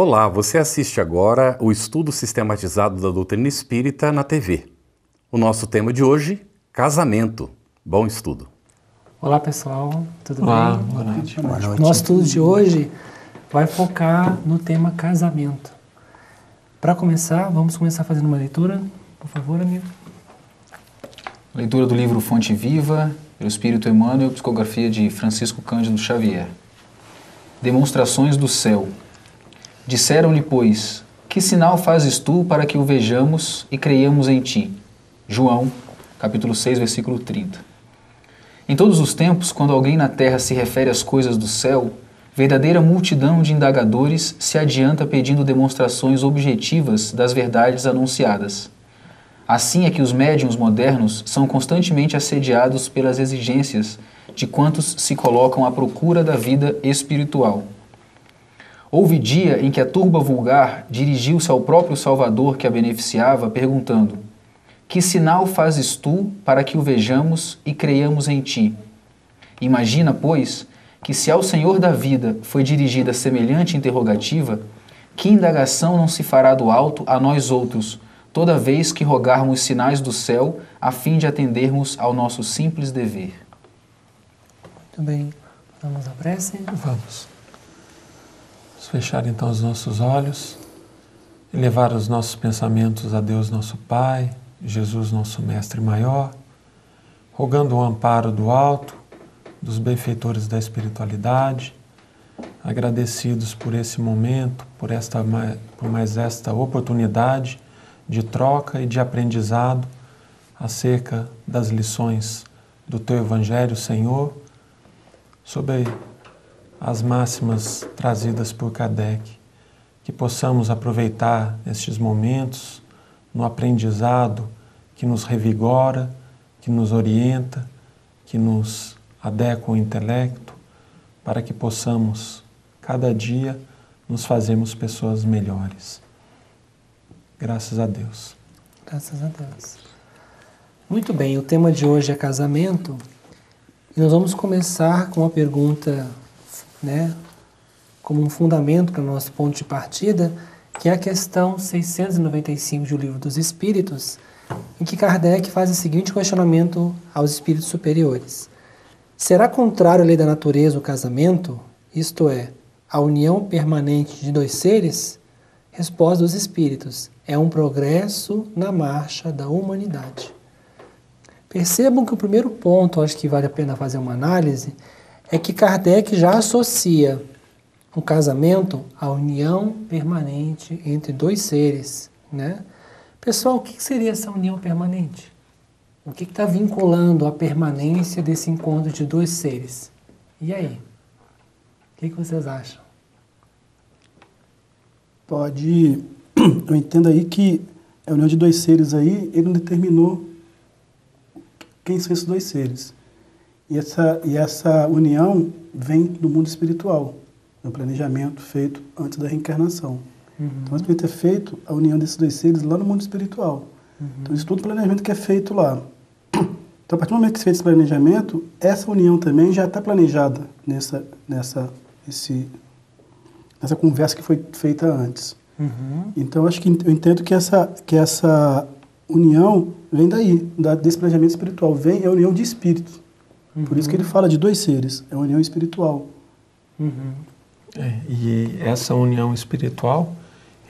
Olá, você assiste agora o estudo sistematizado da doutrina espírita na TV. O nosso tema de hoje, casamento. Bom estudo. Olá pessoal, tudo Olá, bem? boa noite. Boa noite. Nosso estudo de hoje vai focar no tema casamento. Para começar, vamos começar fazendo uma leitura, por favor, amigo. Leitura do livro Fonte Viva, pelo Espírito Emmanuel, psicografia de Francisco Cândido Xavier. Demonstrações do céu. Disseram-lhe, pois, que sinal fazes tu para que o vejamos e creiamos em ti? João, capítulo 6, versículo 30. Em todos os tempos, quando alguém na terra se refere às coisas do céu, verdadeira multidão de indagadores se adianta pedindo demonstrações objetivas das verdades anunciadas. Assim é que os médiuns modernos são constantemente assediados pelas exigências de quantos se colocam à procura da vida espiritual. Houve dia em que a turba vulgar dirigiu-se ao próprio Salvador que a beneficiava, perguntando: que sinal fazes tu para que o vejamos e creiamos em ti? Imagina, pois, que se ao Senhor da vida foi dirigida semelhante interrogativa, que indagação não se fará do alto a nós outros, toda vez que rogarmos sinais do céu a fim de atendermos ao nosso simples dever? Muito bem, vamos à prece? Vamos fechar então os nossos olhos e levar os nossos pensamentos a Deus nosso Pai, Jesus nosso Mestre Maior, rogando o amparo do alto, dos benfeitores da espiritualidade, agradecidos por esse momento, por mais esta oportunidade de troca e de aprendizado acerca das lições do Teu Evangelho, Senhor, sobre as máximas trazidas por Kardec, que possamos aproveitar estes momentos no aprendizado que nos revigora, que nos orienta, que nos adequa o intelecto, para que possamos, cada dia, nos fazermos pessoas melhores. Graças a Deus. Graças a Deus. Muito bem, o tema de hoje é casamento, e nós vamos começar com uma pergunta, como um fundamento para o nosso ponto de partida, que é a questão 695 do Livro dos Espíritos, em que Kardec faz o seguinte questionamento aos espíritos superiores. Será contrário à lei da natureza o casamento, isto é, a união permanente de dois seres? Resposta dos espíritos: é um progresso na marcha da humanidade. Percebam que o primeiro ponto, acho que vale a pena fazer uma análise, é que Kardec já associa o casamento à união permanente entre dois seres, Pessoal, o que seria essa união permanente? O que está vinculando a permanência desse encontro de dois seres? E aí? O que vocês acham? Eu entendo aí que a união de dois seres aí, ele não determinou quem são esses dois seres. E essa união vem do mundo espiritual, no planejamento feito antes da reencarnação. Então, nós podemos ter feito a união desses dois seres lá no mundo espiritual. Então, isso tudo planejamento que é feito lá. Então, a partir do momento que se fez esse planejamento, essa união também já está planejada nessa conversa que foi feita antes. Então, acho que eu entendo que essa união vem daí, desse planejamento espiritual. É a união de espíritos. Por isso que ele fala de dois seres, é a união espiritual. E essa união espiritual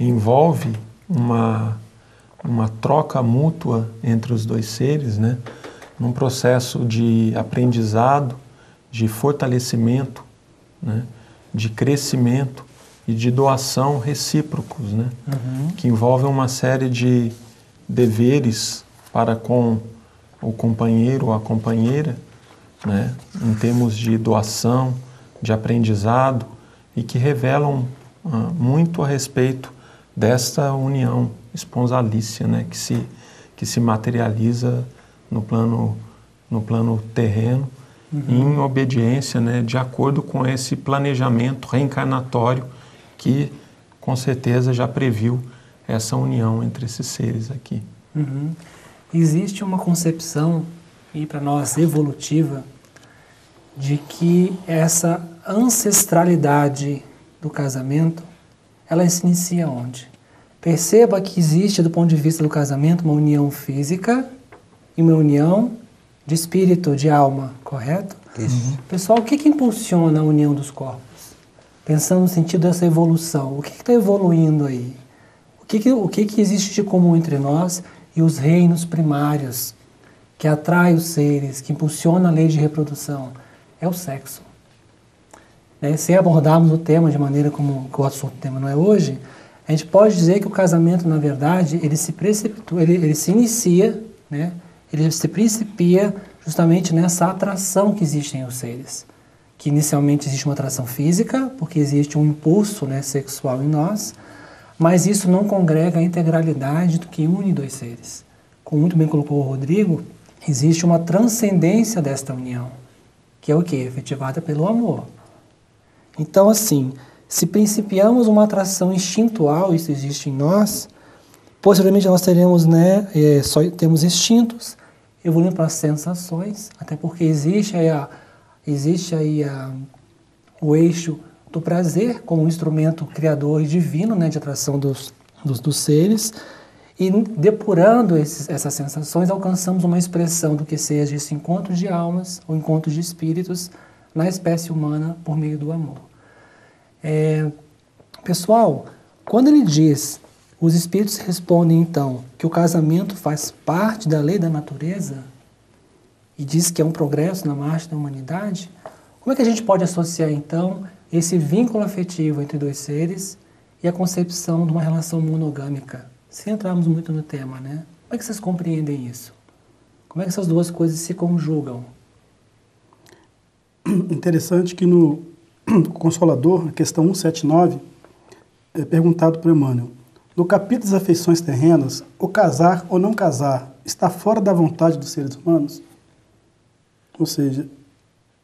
envolve uma troca mútua entre os dois seres, num processo de aprendizado, de fortalecimento, de crescimento e de doação recíprocos, que envolvem uma série de deveres para com o companheiro ou a companheira, em termos de doação, de aprendizado, e que revelam muito a respeito desta união esponsalícia, que se materializa no plano terreno, em obediência, de acordo com esse planejamento reencarnatório que, com certeza, já previu essa união entre esses seres aqui. Existe uma concepção, e para nós evolutiva, de que essa ancestralidade do casamento ela se inicia onde? Perceba que existe, do ponto de vista do casamento, uma união física e uma união de espírito, de alma, correto? Isso. Pessoal, o que impulsiona a união dos corpos? Pensando no sentido dessa evolução, o que está evoluindo aí? O que existe de comum entre nós e os reinos primários que atrai os seres, que impulsiona a lei de reprodução? É o sexo. Se abordarmos o tema de maneira como o assunto do tema não é hoje, a gente pode dizer que o casamento, na verdade, ele se precipitua, ele se inicia, né? Ele se principia justamente nessa atração que existe em os seres. Que inicialmente existe uma atração física, porque existe um impulso, né, sexual em nós, mas isso não congrega a integralidade do que une dois seres. Como muito bem colocou o Rodrigo, existe uma transcendência desta união, que é o quê? Efetivada pelo amor. Então, assim, se principiamos uma atração instintual, isso existe em nós, posteriormente nós teremos, né, temos instintos, evoluindo para as sensações, até porque existe aí o eixo do prazer como um instrumento criador e divino, né, de atração dos seres, e depurando essas sensações, alcançamos uma expressão do que seja esse encontro de almas ou encontro de espíritos na espécie humana por meio do amor. Pessoal, quando ele diz, os espíritos respondem então que o casamento faz parte da lei da natureza e diz que é um progresso na marcha da humanidade, como é que a gente pode associar então esse vínculo afetivo entre dois seres e a concepção de uma relação monogâmica? Sem entrarmos muito no tema, né? Como é que vocês compreendem isso? Como é que essas duas coisas se conjugam? Interessante que no Consolador, a questão 179, é perguntado para Emmanuel: no capítulo das afeições terrenas, o casar ou não casar está fora da vontade dos seres humanos? Ou seja,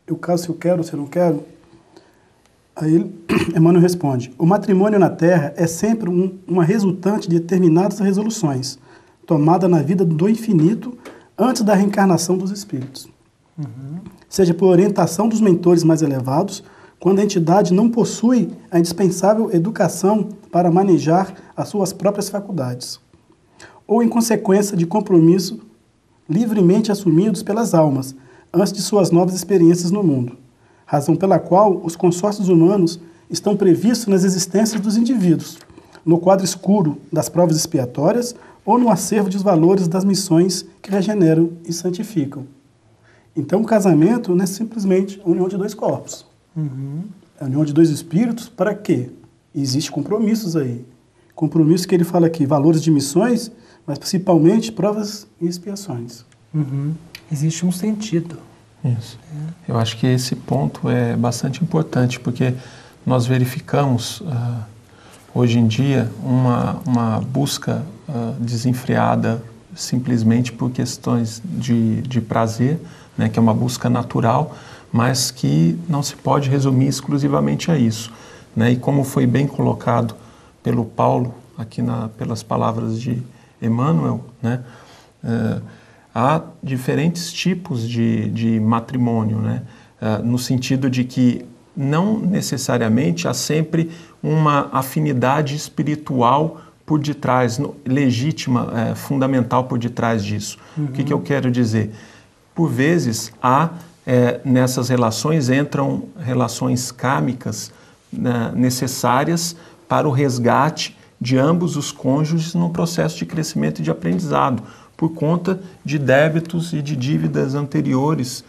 eu caso se eu quero ou se eu não quero? Aí Emmanuel responde: o matrimônio na Terra é sempre uma resultante de determinadas resoluções, tomada na vida do infinito antes da reencarnação dos espíritos. Seja por orientação dos mentores mais elevados, quando a entidade não possui a indispensável educação para manejar as suas próprias faculdades, ou em consequência de compromisso livremente assumidos pelas almas antes de suas novas experiências no mundo, razão pela qual os consórcios humanos estão previstos nas existências dos indivíduos, no quadro escuro das provas expiatórias ou no acervo dos valores das missões que regeneram e santificam. Então, o casamento não é simplesmente a união de dois corpos. É a união de dois espíritos. Para quê? Existem compromissos aí. Compromissos que ele fala aqui, valores de missões, mas principalmente provas e expiações. Existe um sentido. Isso. Eu acho que esse ponto é bastante importante, porque nós verificamos hoje em dia uma busca desenfreada simplesmente por questões de prazer, né, que é uma busca natural, mas que não se pode resumir exclusivamente a isso, né? E como foi bem colocado pelo Paulo, aqui pelas palavras de Emmanuel, né, há diferentes tipos de matrimônio, né, no sentido de que não necessariamente há sempre uma afinidade espiritual por detrás, legítima, fundamental por detrás disso. O que eu quero dizer? Por vezes, nessas relações entram relações kármicas, né, necessárias para o resgate de ambos os cônjuges no processo de crescimento e de aprendizado, por conta de débitos e de dívidas anteriores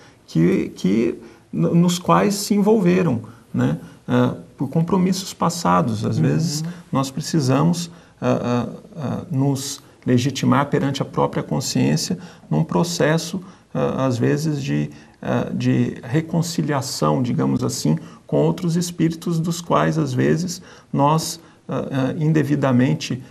nos quais se envolveram, né, por compromissos passados. Às vezes nós precisamos nos legitimar perante a própria consciência num processo, às vezes, de reconciliação, digamos assim, com outros espíritos dos quais, às vezes, nós indevidamente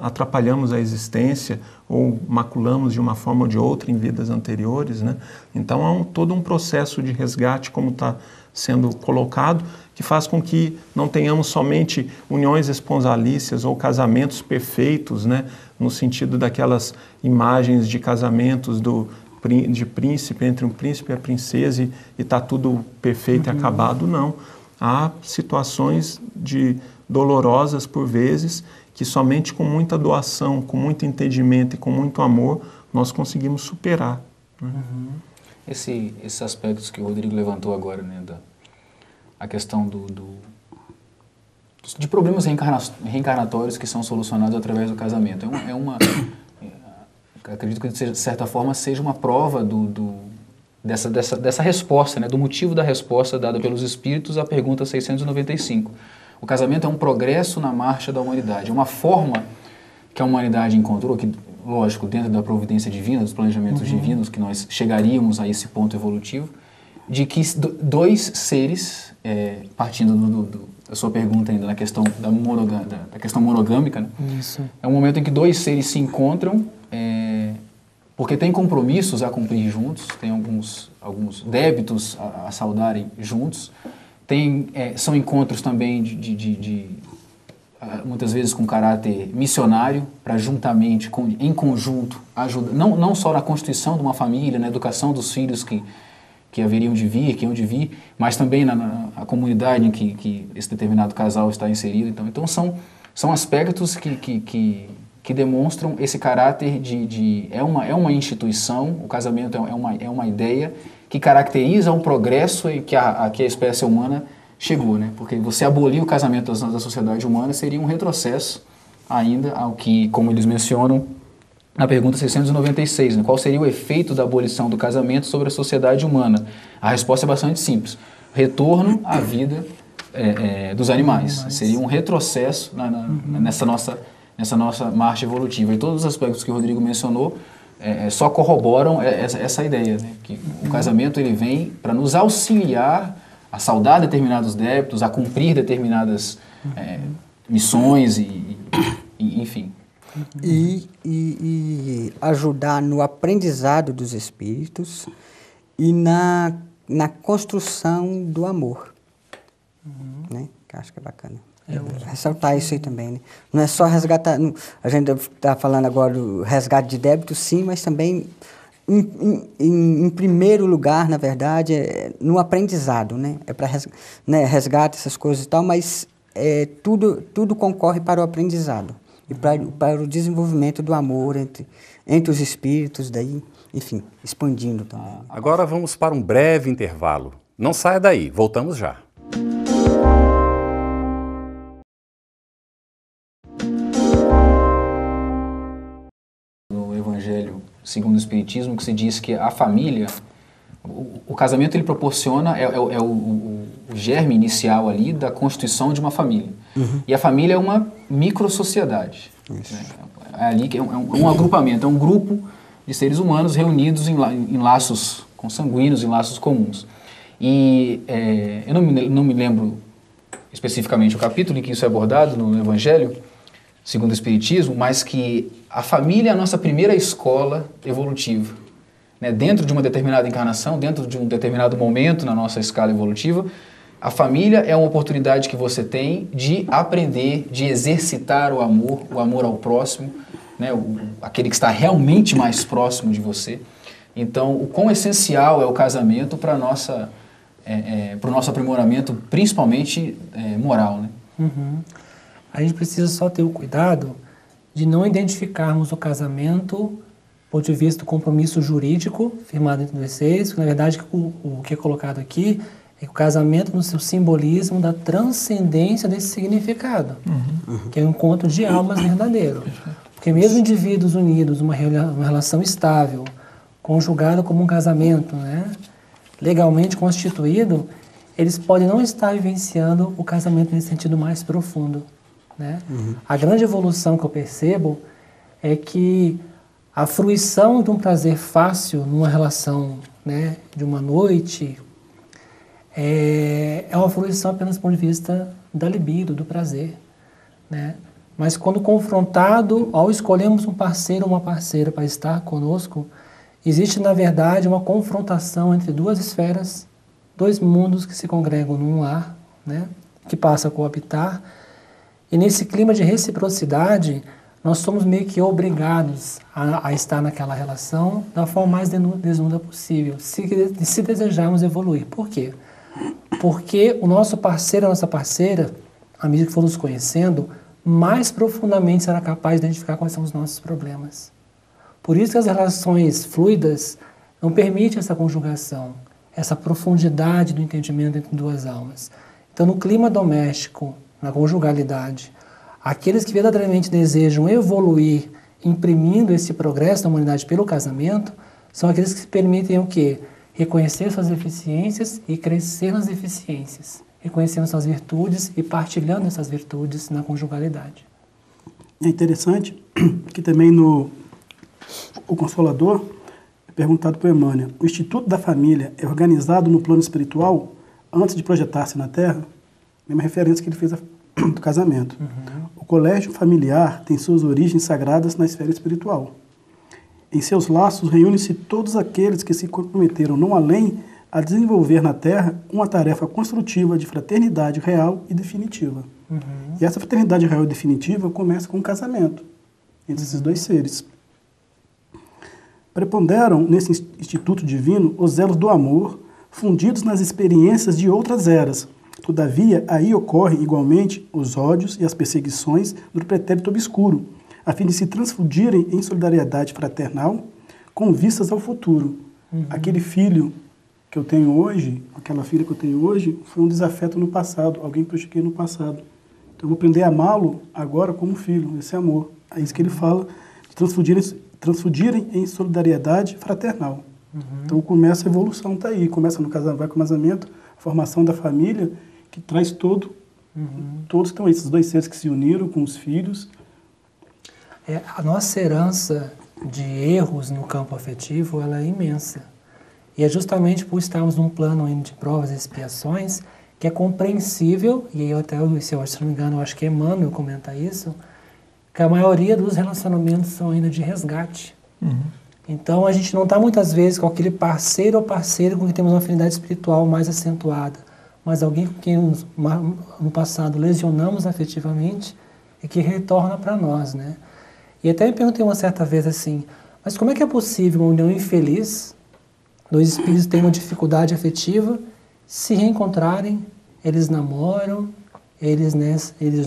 atrapalhamos a existência ou maculamos de uma forma ou de outra em vidas anteriores, né? Então há todo um processo de resgate, como está sendo colocado, que faz com que não tenhamos somente uniões esponsalícias ou casamentos perfeitos, né? No sentido daquelas imagens de casamentos de príncipe, entre um príncipe e a princesa, e está tudo perfeito e acabado, não. há situações dolorosas por vezes, que somente com muita doação, com muito entendimento e com muito amor, nós conseguimos superar. Né? Esses aspectos que o Rodrigo levantou agora, né, a questão de problemas reencarnatórios que são solucionados através do casamento. Acredito que, de certa forma, seja uma prova dessa resposta, né, do motivo da resposta dada pelos espíritos à pergunta 695. O casamento é um progresso na marcha da humanidade, é uma forma que a humanidade encontrou, que, lógico, dentro da providência divina, dos planejamentos divinos, que nós chegaríamos a esse ponto evolutivo, de que dois seres, partindo da sua pergunta ainda na questão da questão monogâmica, né? Isso. É um momento em que dois seres se encontram, porque tem compromissos a cumprir juntos, tem alguns débitos a saudarem juntos, são encontros também muitas vezes com caráter missionário, para juntamente, em conjunto, ajudar, não só na constituição de uma família, na educação dos filhos que haveriam de vir, que iam de vir, mas também na comunidade em que esse determinado casal está inserido. Então são aspectos que demonstram esse caráter é uma instituição, o casamento é uma ideia que caracteriza um progresso que a espécie humana chegou, né? Porque você abolir o casamento da sociedade humana seria um retrocesso ainda ao que, como eles mencionam na pergunta 696, né? Qual seria o efeito da abolição do casamento sobre a sociedade humana? A resposta é bastante simples. Retorno à vida dos animais. Seria um retrocesso nessa nossa marcha evolutiva. E todos os aspectos que o Rodrigo mencionou só corroboram essa ideia, né? Que o casamento ele vem para nos auxiliar a saldar determinados débitos, a cumprir determinadas missões enfim. E ajudar no aprendizado dos espíritos e na construção do amor. Né? Que eu acho que é bacana. Ressaltar isso aí também, né? Não é só resgatar... A gente está falando agora do resgate de débitos, sim, mas também, em primeiro lugar, na verdade, no aprendizado, né? É para resgate, essas coisas e tal, mas tudo concorre para o aprendizado e para o desenvolvimento do amor entre os espíritos, daí, enfim, expandindo também. Agora vamos para um breve intervalo. Não saia daí, voltamos já. No Evangelho segundo o Espiritismo, que se diz que a família, o casamento ele proporciona, o germe inicial ali da constituição de uma família. E a família é uma microsociedade. Né? É ali que é um agrupamento, é um grupo de seres humanos reunidos em laços consanguíneos, em laços comuns. E eu não me lembro especificamente o capítulo em que isso é abordado no Evangelho segundo o Espiritismo, mas que a família é a nossa primeira escola evolutiva. Né? Dentro de uma determinada encarnação, dentro de um determinado momento na nossa escala evolutiva, a família é uma oportunidade que você tem de aprender, de exercitar o amor ao próximo, né? Aquele que está realmente mais próximo de você. Então, o quão essencial é o casamento para o nosso aprimoramento, principalmente moral. Né? A gente precisa só ter o cuidado de não identificarmos o casamento do ponto de vista do compromisso jurídico firmado entre dois seres, porque, na verdade, o que é colocado aqui é que o casamento no seu simbolismo da transcendência desse significado, que é um encontro de almas verdadeiro. Porque mesmo indivíduos unidos, uma relação estável, conjugada como um casamento, né, legalmente constituído, eles podem não estar vivenciando o casamento nesse sentido mais profundo. Né? A grande evolução que eu percebo é que a fruição de um prazer fácil numa relação, né, de uma noite é uma fruição apenas do ponto de vista da libido, do prazer. Né? Mas quando confrontado, ao escolhermos um parceiro ou uma parceira para estar conosco, existe, na verdade, uma confrontação entre duas esferas, dois mundos que se congregam num lar, né, que passa a coabitar. E nesse clima de reciprocidade, nós somos meio que obrigados a estar naquela relação da forma mais desnuda possível, se desejarmos evoluir. Por quê? Porque o nosso parceiro, a nossa parceira, à medida que for nos conhecendo, mais profundamente será capaz de identificar quais são os nossos problemas. Por isso que as relações fluidas não permitem essa conjugação, essa profundidade do entendimento entre duas almas. Então, no clima doméstico, na conjugalidade, aqueles que verdadeiramente desejam evoluir, imprimindo esse progresso da humanidade pelo casamento, são aqueles que se permitem o quê? Reconhecer suas deficiências e crescer nas deficiências, reconhecendo suas virtudes e partilhando essas virtudes na conjugalidade. É interessante que também o Consolador é perguntado por Emmanuel, o Instituto da Família é organizado no plano espiritual antes de projetar-se na Terra? Mesma referência que ele fez do casamento. O colégio familiar tem suas origens sagradas na esfera espiritual. Em seus laços reúnem-se todos aqueles que se comprometeram não além a desenvolver na Terra uma tarefa construtiva de fraternidade real e definitiva. E essa fraternidade real e definitiva começa com o casamento entre esses dois seres. Preponderam nesse instituto divino os elos do amor, fundidos nas experiências de outras eras. Todavia, aí ocorrem igualmente os ódios e as perseguições do pretérito obscuro, a fim de se transfundirem em solidariedade fraternal com vistas ao futuro. Aquele filho que eu tenho hoje, aquela filha que eu tenho hoje, foi um desafeto no passado, alguém que eu prejudiquei no passado. Então eu vou aprender a amá-lo agora como filho, esse amor. É isso que ele fala, de transfundirem em solidariedade fraternal. Então começa a evolução, está aí, começa no casamento, vai com o casamento, a formação da família, que traz todos estão esses dois seres que se uniram com os filhos. A nossa herança de erros no campo afetivo, ela é imensa. E é justamente por estarmos num plano ainda de provas e expiações que é compreensível, e aí até, se eu não me engano, eu acho que Emmanuel comenta isso, que a maioria dos relacionamentos são ainda de resgate. Então a gente não está muitas vezes com aquele parceiro ou parceira com quem temos uma afinidade espiritual mais acentuada, mas alguém com quem no passado lesionamos afetivamente e que retorna para nós, né? E até me perguntei uma certa vez assim, mas como é que é possível uma união infeliz, dois espíritos têm uma dificuldade afetiva, se reencontrarem, eles namoram, eles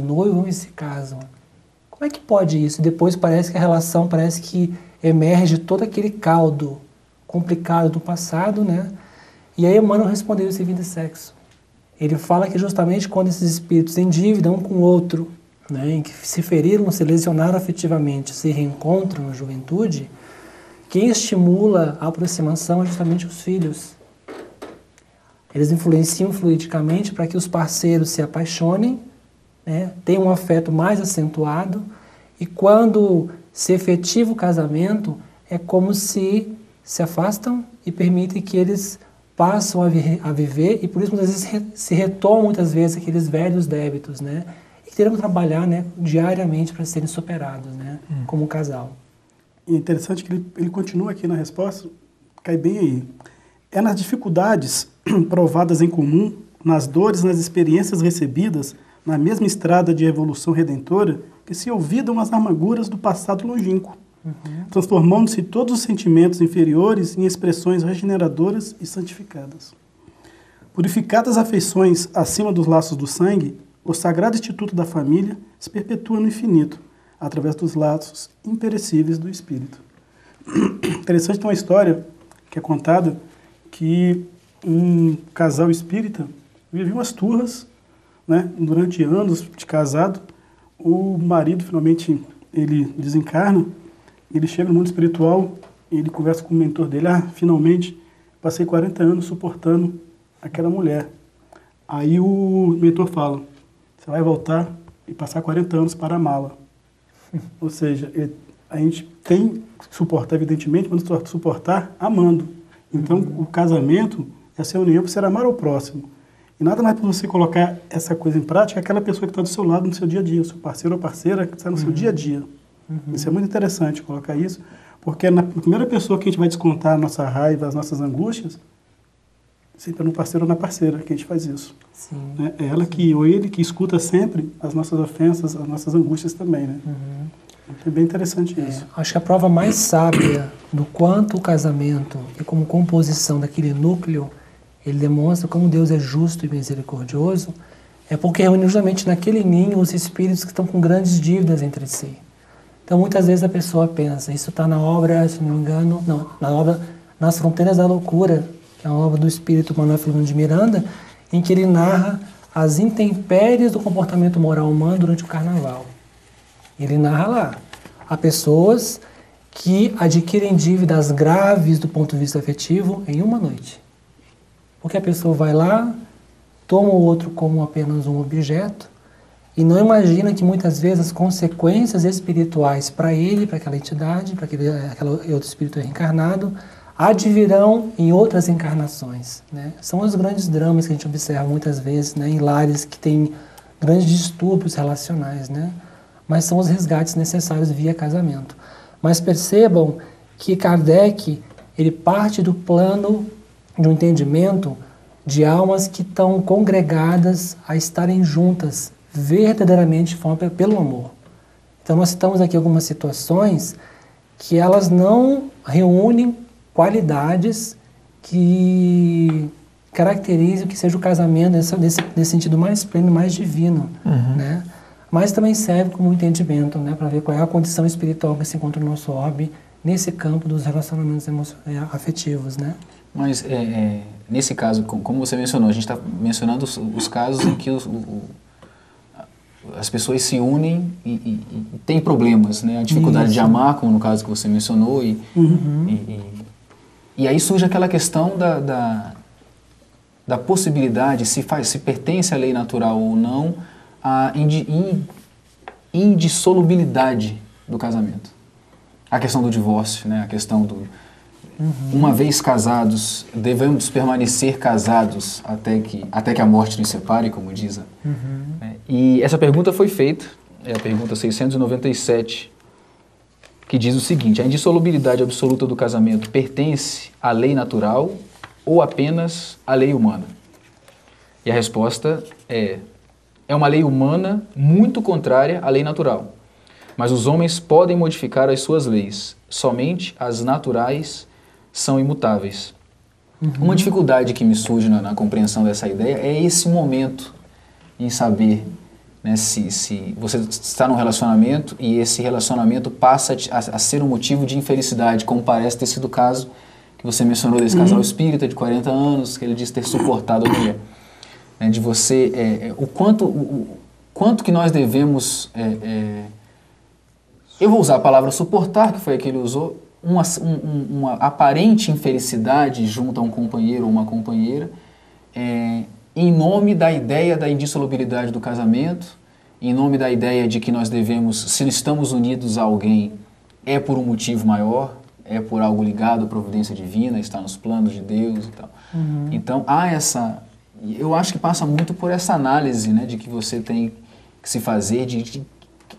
noivam e se casam? Como é que pode isso? Depois parece que a relação emerge todo aquele caldo complicado do passado, né? E aí Emmanuel respondeu esse vida e sexo. Ele fala que justamente quando esses espíritos em dívida um com o outro, né, em que se feriram, se lesionaram afetivamente, se reencontram na juventude, quem estimula a aproximação é justamente os filhos. Eles influenciam fluidicamente para que os parceiros se apaixonem, né, tenham um afeto mais acentuado, e quando se efetiva o casamento, é como se afastam e permitem que eles passam a viver, e por isso muitas vezes se retomam muitas vezes aqueles velhos débitos, né? E que teremos que trabalhar, né, diariamente para serem superados, né, como casal. E é interessante que ele continua aqui na resposta, cai bem aí. É nas dificuldades provadas em comum, nas dores, nas experiências recebidas, na mesma estrada de evolução redentora, que se olvidam as amarguras do passado longínquo, transformando-se todos os sentimentos inferiores em expressões regeneradoras e santificadas. Purificadas afeições acima dos laços do sangue, o sagrado instituto da família se perpetua no infinito, através dos laços imperecíveis do espírito. Interessante, tem uma história que é contada que um casal espírita vivia umas turras, né, durante anos de casado. O marido finalmente ele desencarna, ele chega no mundo espiritual, ele conversa com o mentor dele, finalmente passei 40 anos suportando aquela mulher. Aí o mentor fala, você vai voltar e passar 40 anos para amá-la. Ou seja, a gente tem que suportar, evidentemente, mas suportar amando. Então, o casamento é essa união para você amar ao próximo. E nada mais para você colocar essa coisa em prática, aquela pessoa que está do seu lado no seu dia a dia, o seu parceiro ou parceira que está no seu dia a dia. Isso é muito interessante colocar isso, porque na primeira pessoa que a gente vai descontar a nossa raiva, as nossas angústias, sempre é no parceiro ou na parceira que a gente faz isso. Sim. É ela ou ele que escuta sempre as nossas ofensas, as nossas angústias também, né? É bem interessante isso. Acho que a prova mais sábia do quanto o casamento e como composição daquele núcleo ele demonstra como Deus é justo e misericordioso, é porque reúne justamente naquele ninho os espíritos que estão com grandes dívidas entre si. Então, muitas vezes a pessoa pensa, isso está na obra, se não me engano, não, na obra Nas Fronteiras da Loucura, que é uma obra do espírito Manuel Filomeno de Miranda, em que ele narra as intempéries do comportamento moral humano durante o carnaval. Ele narra lá, há pessoas que adquirem dívidas graves do ponto de vista afetivo em uma noite. Porque a pessoa vai lá, toma o outro como apenas um objeto, e não imagina que muitas vezes as consequências espirituais para ele, para aquela entidade, para aquele outro espírito reencarnado, advirão em outras encarnações, né? São os grandes dramas que a gente observa muitas vezes, né, em lares que têm grandes distúrbios relacionais, né? Mas são os resgates necessários via casamento. Mas percebam que Kardec, ele parte do plano de um entendimento de almas que estão congregadas a estarem juntas, verdadeiramente pelo amor. Então nós citamos aqui algumas situações que elas não reúnem qualidades que caracterizem que seja o casamento nesse sentido mais pleno, mais divino, né? Mas também serve como entendimento, né, para ver qual é a condição espiritual que se encontra no nosso orbe nesse campo dos relacionamentos afetivos, né? Mas nesse caso, como você mencionou, a gente está mencionando os casos em que as pessoas se unem e têm problemas, né? A dificuldade de amar, como no caso que você mencionou, e aí surge aquela questão da possibilidade, se pertence à lei natural ou não, a indissolubilidade do casamento. A questão do divórcio, né? A questão do... Uma vez casados, devemos permanecer casados até que a morte nos separe, como diz. E essa pergunta foi feita, é a pergunta 697, que diz o seguinte: a indissolubilidade absoluta do casamento pertence à lei natural ou apenas à lei humana? E a resposta é uma lei humana muito contrária à lei natural. Mas os homens podem modificar as suas leis, somente as naturais são imutáveis. Uma dificuldade que me surge na compreensão dessa ideia é esse momento em saber, né, se você está num relacionamento e esse relacionamento passa a ser um motivo de infelicidade, como parece ter sido o caso que você mencionou desse casal espírita de 40 anos, que ele diz ter suportado a mulher. Né, de você, o quanto que nós devemos, eu vou usar a palavra suportar, que foi a que ele usou, uma aparente infelicidade junto a um companheiro ou uma companheira, em nome da ideia da indissolubilidade do casamento, em nome da ideia de que nós devemos, se estamos unidos a alguém, é por um motivo maior, é por algo ligado à providência divina, está nos planos de Deus e tal. Então, há eu acho que passa muito por essa análise, né, de que você tem que se fazer, de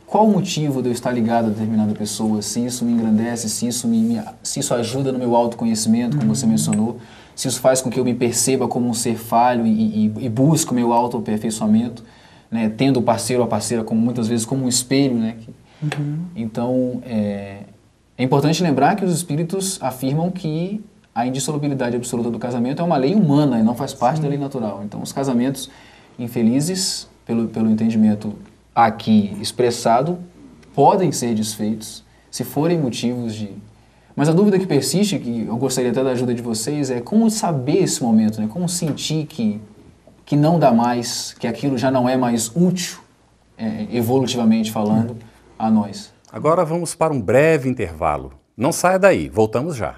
qual o motivo de eu estar ligado a determinada pessoa, se isso me engrandece, se isso ajuda no meu autoconhecimento, como você mencionou, se isso faz com que eu me perceba como um ser falho e busque o meu autoaperfeiçoamento, né, tendo o parceiro ou a parceira como muitas vezes como um espelho, né? Então, é importante lembrar que os espíritos afirmam que a indissolubilidade absoluta do casamento é uma lei humana e não faz parte da lei natural. Então, os casamentos infelizes, pelo entendimento aqui expressado, podem ser desfeitos se forem motivos de... Mas a dúvida que persiste, que eu gostaria até da ajuda de vocês, é como saber esse momento, né? Como sentir que não dá mais, que aquilo já não é mais útil, evolutivamente falando, a nós. Agora vamos para um breve intervalo. Não saia daí, voltamos já.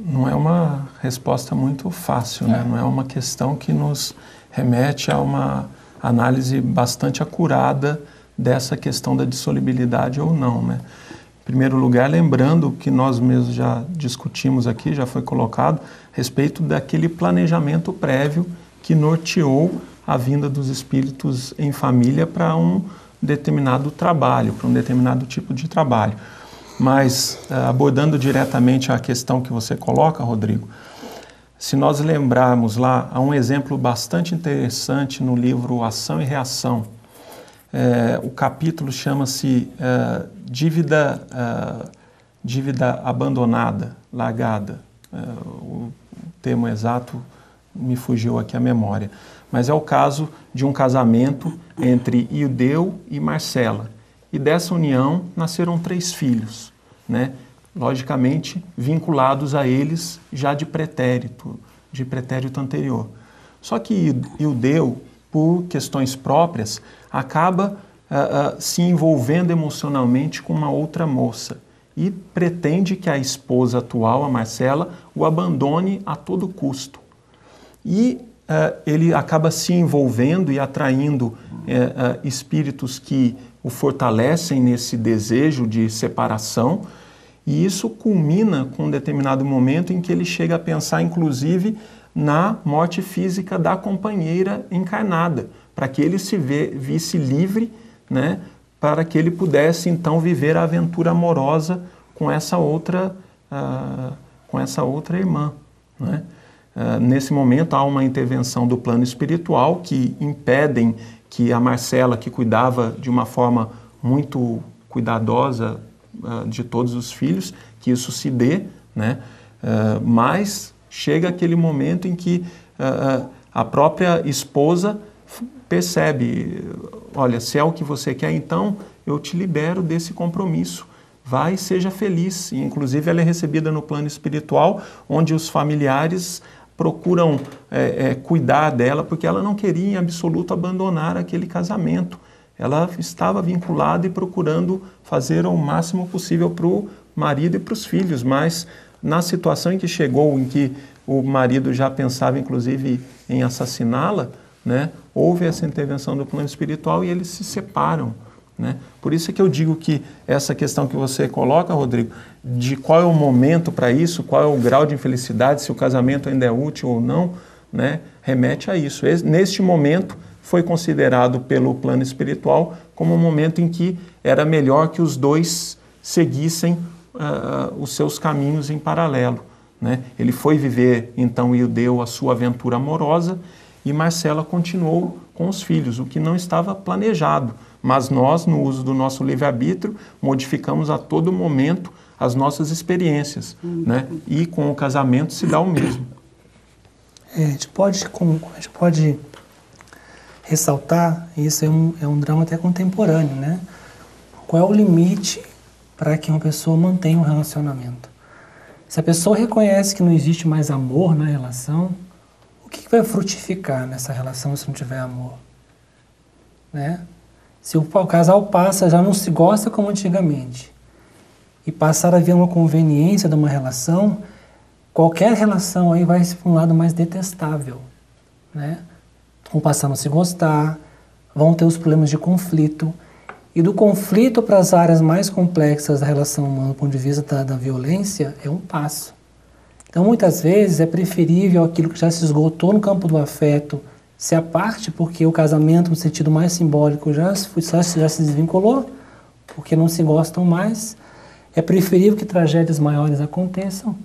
Não é uma resposta muito fácil, né? Não é uma questão que nos remete a uma análise bastante acurada dessa questão da dissolubilidade ou não, né? Em primeiro lugar, lembrando que nós mesmos já discutimos aqui, já foi colocado, a respeito daquele planejamento prévio que norteou a vinda dos espíritos em família para um determinado trabalho, para um determinado tipo de trabalho. Mas, abordando diretamente a questão que você coloca, Rodrigo, se nós lembrarmos lá, há um exemplo bastante interessante no livro Ação e Reação, O capítulo chama-se Dívida Abandonada, Largada. O termo exato me fugiu aqui à memória. Mas é o caso de um casamento entre Ildeu e Marcela. E dessa união nasceram 3 filhos, né? Logicamente vinculados a eles já de pretérito anterior. Só que Ildeu, por questões próprias, acaba se envolvendo emocionalmente com uma outra moça e pretende que a esposa atual, a Marcela, o abandone a todo custo. E ele acaba se envolvendo e atraindo espíritos que o fortalecem nesse desejo de separação, e isso culmina com um determinado momento em que ele chega a pensar, inclusive, na morte física da companheira encarnada, para que ele se visse livre, né, para que ele pudesse, então, viver a aventura amorosa com essa outra irmã, né? Nesse momento há uma intervenção do plano espiritual que impedem que a Marcela, que cuidava de uma forma muito cuidadosa de todos os filhos, que isso se dê, né? Mas chega aquele momento em que a própria esposa percebe, olha, se é o que você quer, então eu te libero desse compromisso. Vai e seja feliz. E, inclusive, ela é recebida no plano espiritual, onde os familiares procuram cuidar dela, porque ela não queria, em absoluto, abandonar aquele casamento. Ela estava vinculada e procurando fazer o máximo possível para o marido e para os filhos, mas na situação em que chegou, em que o marido já pensava, inclusive, em assassiná-la, né, houve essa intervenção do plano espiritual e eles se separam, né? Por isso é que eu digo que essa questão que você coloca, Rodrigo, de qual é o momento para isso, qual é o grau de infelicidade, se o casamento ainda é útil ou não, né, remete a isso. Neste momento foi considerado pelo plano espiritual como um momento em que era melhor que os dois seguissem os seus caminhos em paralelo, né? Ele foi viver, então, Ildeu a sua aventura amorosa e Marcela continuou com os filhos, o que não estava planejado. Mas nós, no uso do nosso livre-arbítrio, modificamos a todo momento as nossas experiências, né? E com o casamento se dá o mesmo. A gente pode ressaltar, isso é um drama até contemporâneo, né? Qual é o limite para que uma pessoa mantenha um relacionamento? Se a pessoa reconhece que não existe mais amor na relação, o que vai frutificar nessa relação se não tiver amor? Né? Se o casal já não se gosta como antigamente, e passar a haver uma conveniência de uma relação, qualquer relação aí vai para um lado mais detestável, né? Vão passar a não se gostar, vão ter os problemas de conflito, e do conflito para as áreas mais complexas da relação humana, do ponto de vista da violência, é um passo. Então, muitas vezes, é preferível aquilo que já se esgotou no campo do afeto se aparte, porque o casamento, no sentido mais simbólico, já se desvinculou, porque não se gostam mais. É preferível que tragédias maiores aconteçam,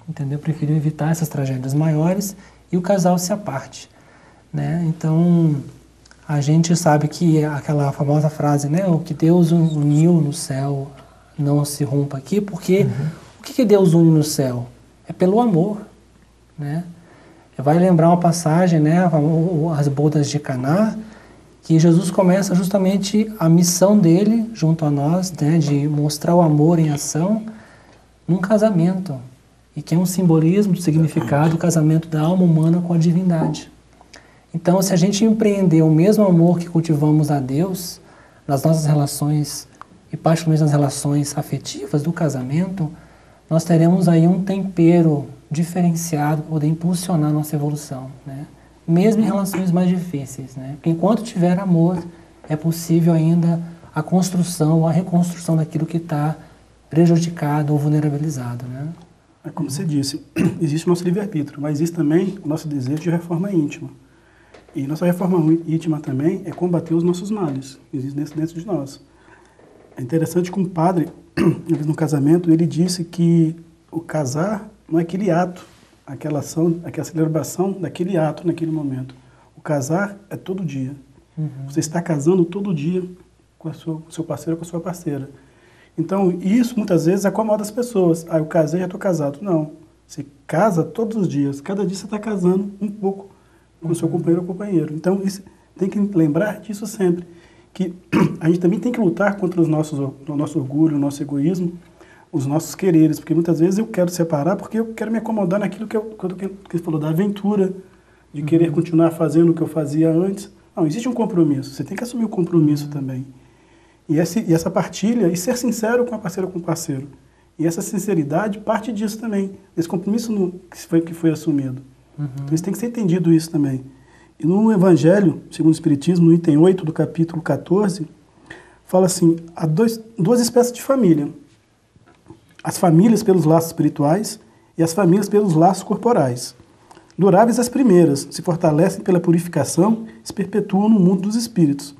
entendeu? É preferível evitar essas tragédias maiores e o casal se aparte, né? Então, a gente sabe que aquela famosa frase, né? O que Deus uniu no céu não se rompa aqui, porque o que Deus une no céu? É pelo amor, né? Vai lembrar uma passagem, né? As bodas de Caná, que Jesus começa justamente a missão dele junto a nós, né? De mostrar o amor em ação num casamento, e que é um simbolismo do significado do casamento da alma humana com a divindade. Então, se a gente empreender o mesmo amor que cultivamos a Deus nas nossas relações, e particularmente nas relações afetivas do casamento, nós teremos aí um tempero diferenciado para poder impulsionar a nossa evolução, né? Mesmo em relações mais difíceis, né? Porque enquanto tiver amor, é possível ainda a construção ou a reconstrução daquilo que está prejudicado ou vulnerabilizado, né? É como você disse, existe o nosso livre-arbítrio, mas existe também o nosso desejo de reforma íntima. E nossa reforma íntima também é combater os nossos males, que existem dentro de nós. É interessante que um padre, no casamento, ele disse que o casar não é aquele ato, aquela ação, aquela celebração daquele ato naquele momento. O casar é todo dia. Você está casando todo dia com o seu parceiro ou com a sua parceira. Então, isso muitas vezes acomoda as pessoas. Ah, eu casei, já estou casado. Não. Você casa todos os dias. Cada dia você está casando um pouco com o seu companheiro ou companheiro. Então, isso, tem que lembrar disso sempre. Que a gente também tem que lutar contra o nosso orgulho, o nosso egoísmo, os nossos quereres. Porque muitas vezes eu quero separar porque eu quero me acomodar naquilo que você falou, da aventura, de querer continuar fazendo o que eu fazia antes. Não, existe um compromisso. Você tem que assumir o compromisso também. E essa partilha, e ser sincero com a parceira ou com o parceiro. E essa sinceridade parte disso também, desse compromisso que foi assumido. Então isso tem que ser entendido isso também. E no Evangelho, segundo o Espiritismo, no item 8 do capítulo 14, fala assim, há duas espécies de família. As famílias pelos laços espirituais e as famílias pelos laços corporais. Duráveis as primeiras, se fortalecem pela purificação, se perpetuam no mundo dos espíritos,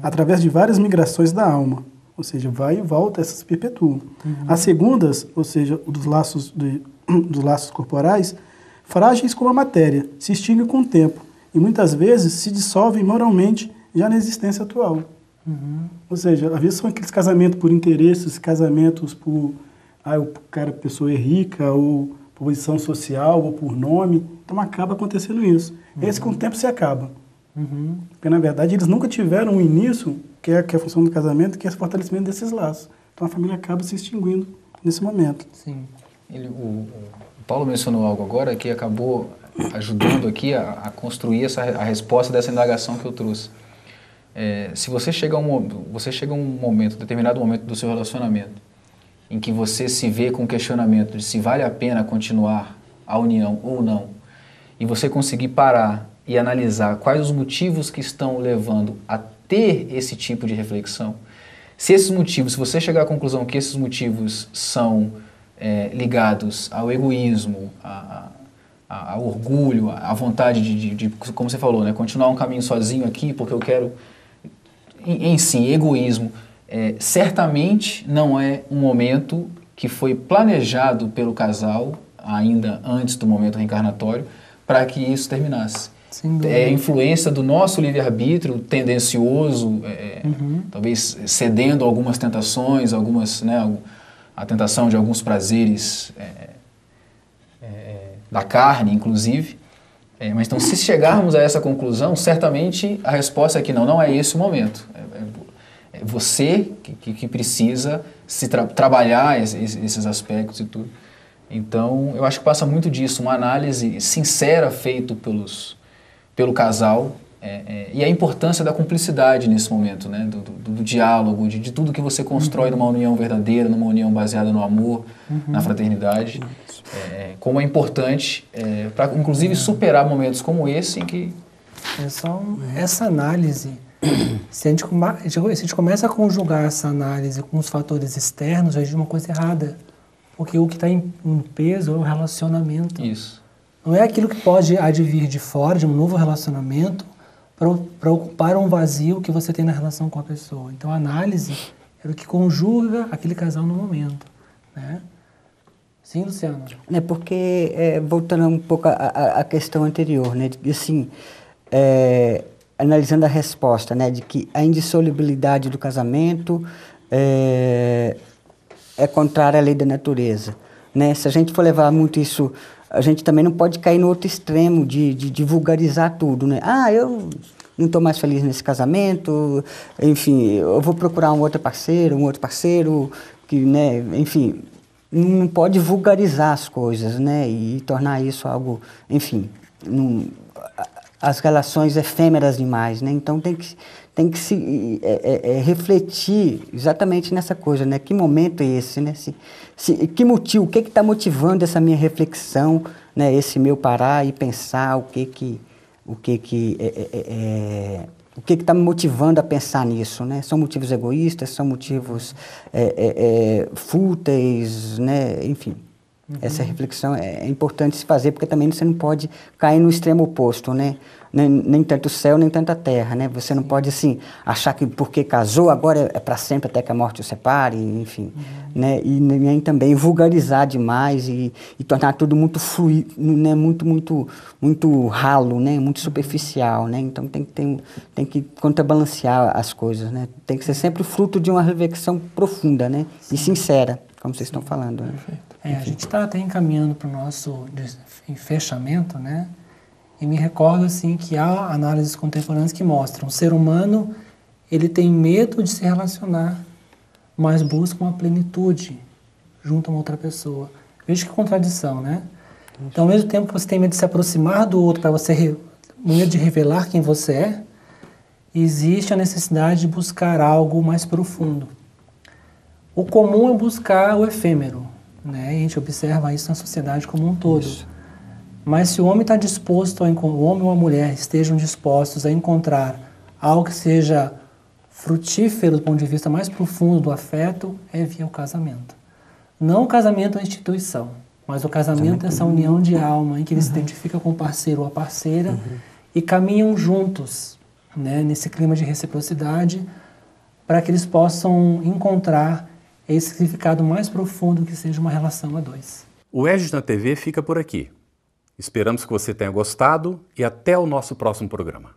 através de várias migrações da alma. Ou seja, vai e volta, essas se perpetuam. As segundas, ou seja, dos laços corporais, frágeis como a matéria, se extinguem com o tempo e muitas vezes se dissolvem moralmente já na existência atual. Ou seja, às vezes são aqueles casamentos por interesses, casamentos por... a pessoa é rica, ou por posição social, ou por nome. Então acaba acontecendo isso. Esse com o tempo se acaba. Porque, na verdade, eles nunca tiveram um início, que é a função do casamento, que é o fortalecimento desses laços. Então, a família acaba se extinguindo nesse momento. Sim. O Paulo mencionou algo agora que acabou ajudando aqui a construir a resposta dessa indagação que eu trouxe. Se você chega a um determinado momento do seu relacionamento, em que você se vê com o questionamento de se vale a pena continuar a união ou não, e você conseguir parar e analisar quais os motivos que estão levando a ter esse tipo de reflexão, se você chegar à conclusão que esses motivos são ligados ao egoísmo, ao orgulho, à vontade de, como você falou, né, continuar um caminho sozinho aqui porque eu quero, em si, egoísmo, certamente não é um momento que foi planejado pelo casal, ainda antes do momento reencarnatório, para que isso terminasse. É a influência do nosso livre-arbítrio tendencioso, talvez cedendo a algumas tentações, a tentação de alguns prazeres da carne, inclusive. Mas então, se chegarmos a essa conclusão, certamente a resposta é que não é esse o momento. É você que precisa trabalhar esses aspectos e tudo. Então, eu acho que passa muito disso, uma análise sincera feita pelo casal, e a importância da cumplicidade nesse momento, né? do diálogo, de tudo que você constrói numa união verdadeira, numa união baseada no amor, na fraternidade, como é importante para, inclusive, superar momentos como esse em que... Essa análise, se a gente começa a conjugar essa análise com os fatores externos, já é uma coisa errada, porque o que está em peso é o relacionamento. Isso. Não é aquilo que pode advir de fora, de um novo relacionamento, para ocupar um vazio que você tem na relação com a pessoa. Então, a análise é o que conjuga aquele casal no momento. Né? Sim, Luciano? Porque, voltando um pouco à questão anterior, né, de, assim, analisando a resposta, né, de que a indissolubilidade do casamento é contrária à lei da natureza. Né? Se a gente for levar muito isso... A gente também não pode cair no outro extremo de vulgarizar tudo, né? Eu não estou mais feliz nesse casamento, enfim, eu vou procurar um outro parceiro, que, né, enfim, não pode vulgarizar as coisas, né? E tornar isso algo, enfim, as relações efêmeras demais, né? Então tem que se refletir exatamente nessa coisa, né? Que momento é esse, né? Que motivo, o que está motivando essa minha reflexão, né? Esse meu parar e pensar o que está me motivando a pensar nisso, né? São motivos egoístas, são motivos fúteis, né? Enfim, Essa reflexão é importante se fazer, porque também você não pode cair no extremo oposto, né? Nem tanto o céu, nem tanto a terra, né? Você não pode, assim, achar que porque casou, agora é para sempre até que a morte o separe, enfim. Né? E nem também vulgarizar demais e tornar tudo muito fluido, né? Muito ralo, né? Muito superficial, né? Então tem que contrabalancear as coisas, né? Tem que ser sempre fruto de uma reflexão profunda, né? E sincera, como vocês estão falando. Né? A gente está até encaminhando para o nosso fechamento, né? E me recordo, assim, que há análises contemporâneas que mostram o ser humano, ele tem medo de se relacionar, mas busca uma plenitude junto a uma outra pessoa. Veja que contradição, né? Então, ao mesmo tempo que você tem medo de se aproximar do outro, para você medo de revelar quem você é, existe a necessidade de buscar algo mais profundo. O comum é buscar o efêmero, né? E a gente observa isso na sociedade como um todo. Isso. Mas se o homem está disposto, o homem ou a mulher estejam dispostos a encontrar algo que seja frutífero do ponto de vista mais profundo do afeto, é via o casamento. Não o casamento é uma instituição, mas o casamento é essa união de alma em que ele se identifica com o parceiro ou a parceira e caminham juntos, né, nesse clima de reciprocidade, para que eles possam encontrar esse significado mais profundo que seja uma relação a dois. O EJD na TV fica por aqui. Esperamos que você tenha gostado e até o nosso próximo programa.